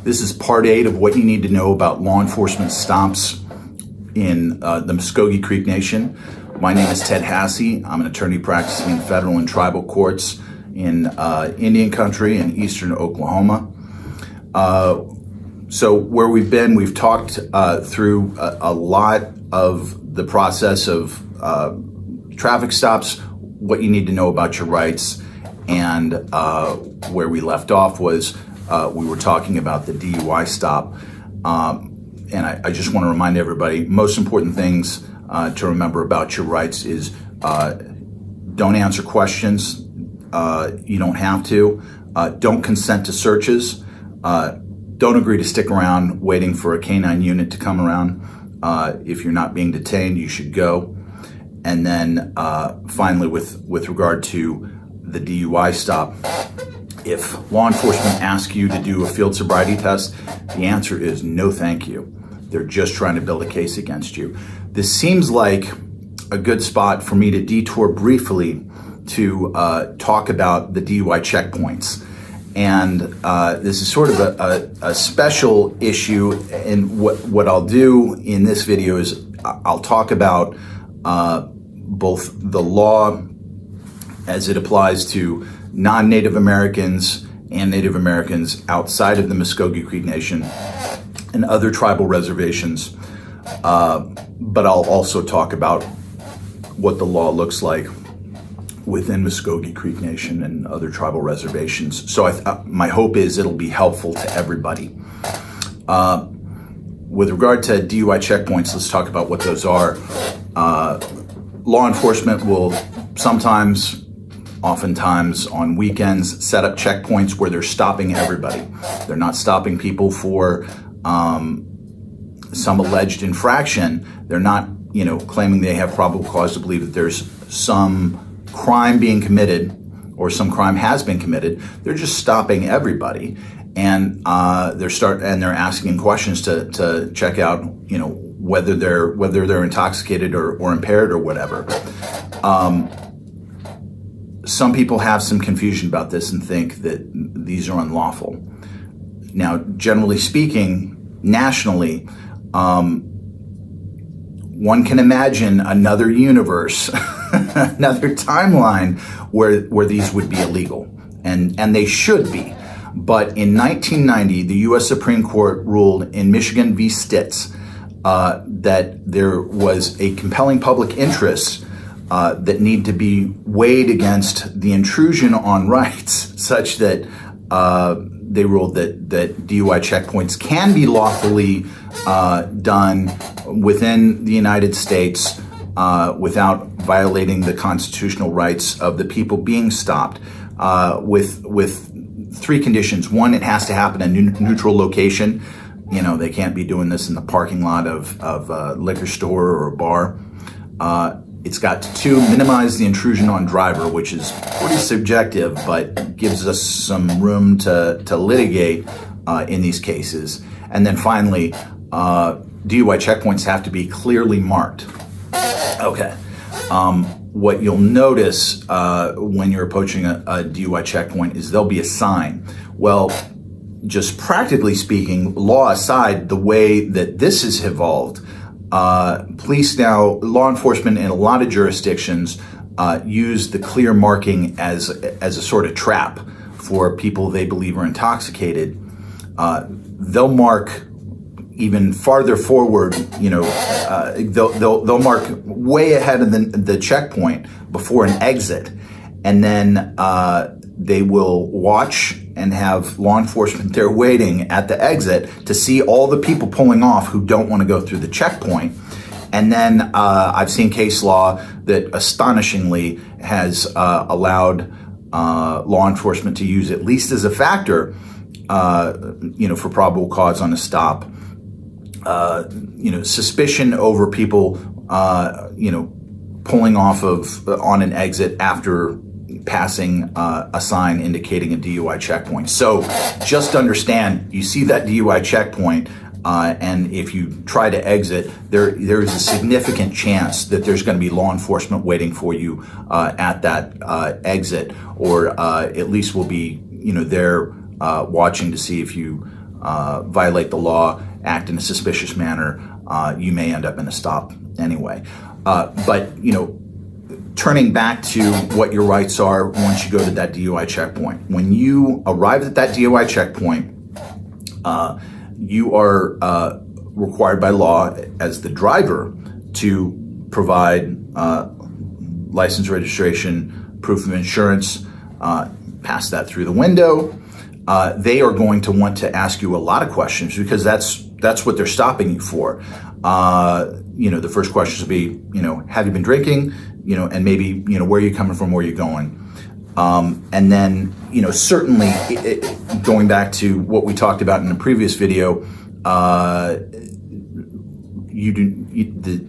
This is part 8 of what you need to know about law enforcement stops in the Muscogee Creek Nation. My name is Ted Hasse. I'm an attorney practicing in federal and tribal courts in Indian country and eastern Oklahoma. So where we've been, we've talked through a lot of the process of traffic stops, what you need to know about your rights, and where we left off was we were talking about the DUI stop. And I just want to remind everybody, most important things to remember about your rights is don't answer questions. You don't have to. Don't consent to searches. Don't agree to stick around waiting for a canine unit to come around. If you're not being detained, you should go. And then finally, with regard to the DUI stop, if law enforcement asks you to do a field sobriety test, the answer is no thank you. They're just trying to build a case against you. This seems like a good spot for me to detour briefly to talk about the DUI checkpoints. And this is sort of a special issue, and what I'll do in this video is I'll talk about both the law as it applies to non-Native Americans and Native Americans outside of the Muscogee Creek Nation and other tribal reservations, but I'll also talk about what the law looks like within Muscogee Creek Nation and other tribal reservations. So my hope is it'll be helpful to everybody. With regard to DUI checkpoints, let's talk about what those are. Law enforcement will sometimes, oftentimes on weekends, set up checkpoints where they're stopping everybody. They're not stopping people for some alleged infraction. They're not, claiming they have probable cause to believe that there's some crime being committed or some crime has been committed. They're just stopping everybody, and they're asking questions to check out, whether they're intoxicated or impaired or whatever. Some people have some confusion about this and think that these are unlawful. Now, generally speaking, nationally, one can imagine another universe, another timeline where these would be illegal, and they should be. But in 1990, the U.S. Supreme Court ruled in Michigan v. Stitz that there was a compelling public interest that need to be weighed against the intrusion on rights, such that they ruled that DUI checkpoints can be lawfully done within the United States without violating the constitutional rights of the people being stopped, with 3 conditions. One, it has to happen in a neutral location. They can't be doing this in the parking lot of a liquor store or a bar. It's got to minimize the intrusion on driver, which is pretty subjective, but gives us some room to litigate in these cases. And then finally, DUI checkpoints have to be clearly marked. Okay. What you'll notice when you're approaching a DUI checkpoint is there'll be a sign. Well, just practically speaking, law aside, the way that this has evolved, law enforcement in a lot of jurisdictions use the clear marking as a sort of trap for people they believe are intoxicated. They'll mark even farther forward, they'll mark way ahead of the checkpoint before an exit, and then they will watch and have law enforcement there waiting at the exit to see all the people pulling off who don't want to go through the checkpoint. And then I've seen case law that astonishingly has allowed law enforcement to use, at least as a factor, for probable cause on a stop, suspicion over people, pulling off on an exit after passing a sign indicating a DUI checkpoint. So just understand, you see that DUI checkpoint, and if you try to exit, there is a significant chance that there's going to be law enforcement waiting for you at that exit, or at least will be there watching to see if you violate the law, act in a suspicious manner, you may end up in a stop anyway. But turning back to what your rights are once you go to that DUI checkpoint. When you arrive at that DUI checkpoint, you are required by law as the driver to provide license, registration, proof of insurance, pass that through the window. They are going to want to ask you a lot of questions because that's what they're stopping you for. The first questions will be, have you been drinking? And maybe, where are you coming from, where are you going? And then, certainly going back to what we talked about in the previous video, the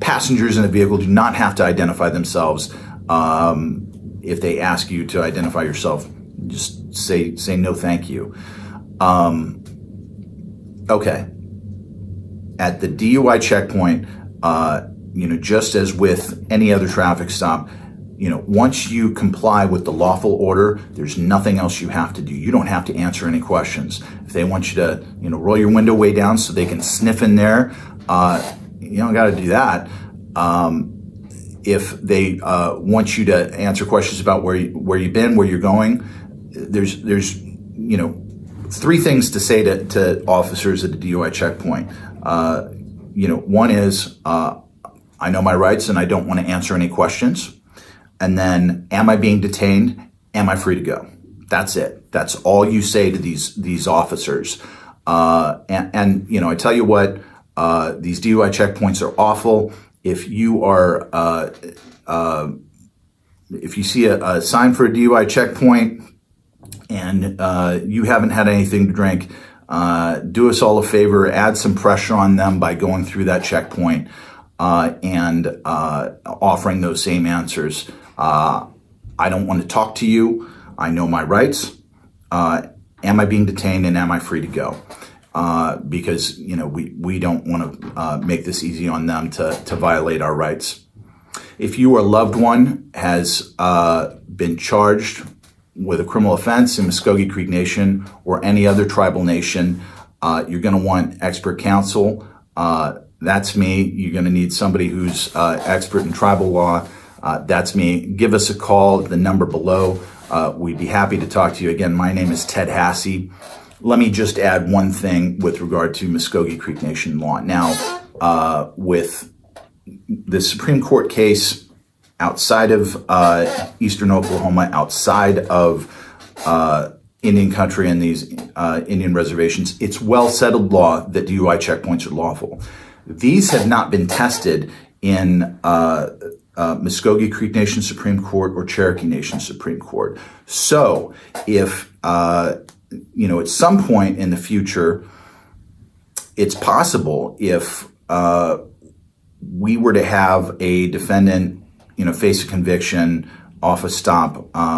passengers in a vehicle do not have to identify themselves. If they ask you to identify yourself, just say no, thank you. Okay. At the DUI checkpoint, just as with any other traffic stop, once you comply with the lawful order, there's nothing else you have to do. You don't have to answer any questions. If they want you to, roll your window way down so they can sniff in there, you don't got to do that. If they want you to answer questions about where you've been, where you're going, there's three things to say to officers at the DUI checkpoint. One is I know my rights and I don't want to answer any questions. And then, am I being detained? Am I free to go? That's it. That's all you say to these officers. And I tell you what, these DUI checkpoints are awful. If you are, if you see a sign for a DUI checkpoint and you haven't had anything to drink, do us all a favor, add some pressure on them by going through that checkpoint and offering those same answers. I don't want to talk to you. I know my rights. Am I being detained and am I free to go? Because we don't want to make this easy on them to violate our rights. If your loved one has been charged with a criminal offense in Muscogee Creek Nation or any other tribal nation, you're going to want expert counsel. That's me. You're going to need somebody who's expert in tribal law. That's me. Give us a call at the number below. We'd be happy to talk to you. Again, my name is Ted Hasse. Let me just add one thing with regard to Muscogee Creek Nation law. Now, with the Supreme Court case outside of eastern Oklahoma, outside of Indian country and these Indian reservations, it's well settled law that DUI checkpoints are lawful. These have not been tested in Muscogee Creek Nation Supreme Court or Cherokee Nation Supreme Court. So if, at some point in the future, it's possible if we were to have a defendant, face a conviction off a stop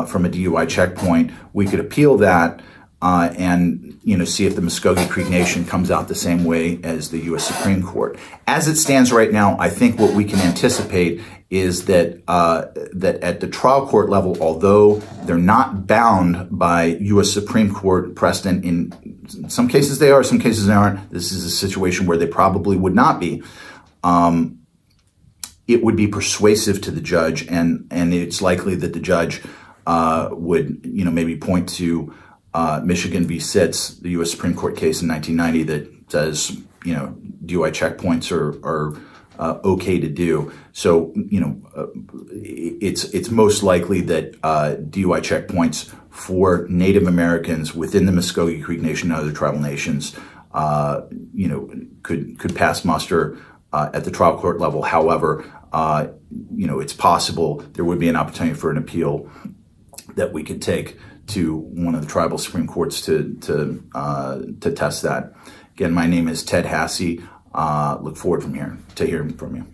from a DUI checkpoint, we could appeal that and see if the Muscogee Creek Nation comes out the same way as the U.S. Supreme Court. As it stands right now, I think what we can anticipate is that that at the trial court level, although they're not bound by U.S. Supreme Court precedent, in some cases they are, some cases they aren't. This is a situation where they probably would not be. It would be persuasive to the judge, and it's likely that the judge would maybe point to Michigan v. VIII, the U.S. Supreme Court case in 1990 that says DUI checkpoints are okay to do. So it's most likely that DUI checkpoints for Native Americans within the Muscogee Creek Nation and other tribal nations could pass muster at the trial court level. However, it's possible there would be an opportunity for an appeal that we could take to one of the tribal Supreme Courts to test that. Again, my name is Ted Hasse. Look forward to hearing from you.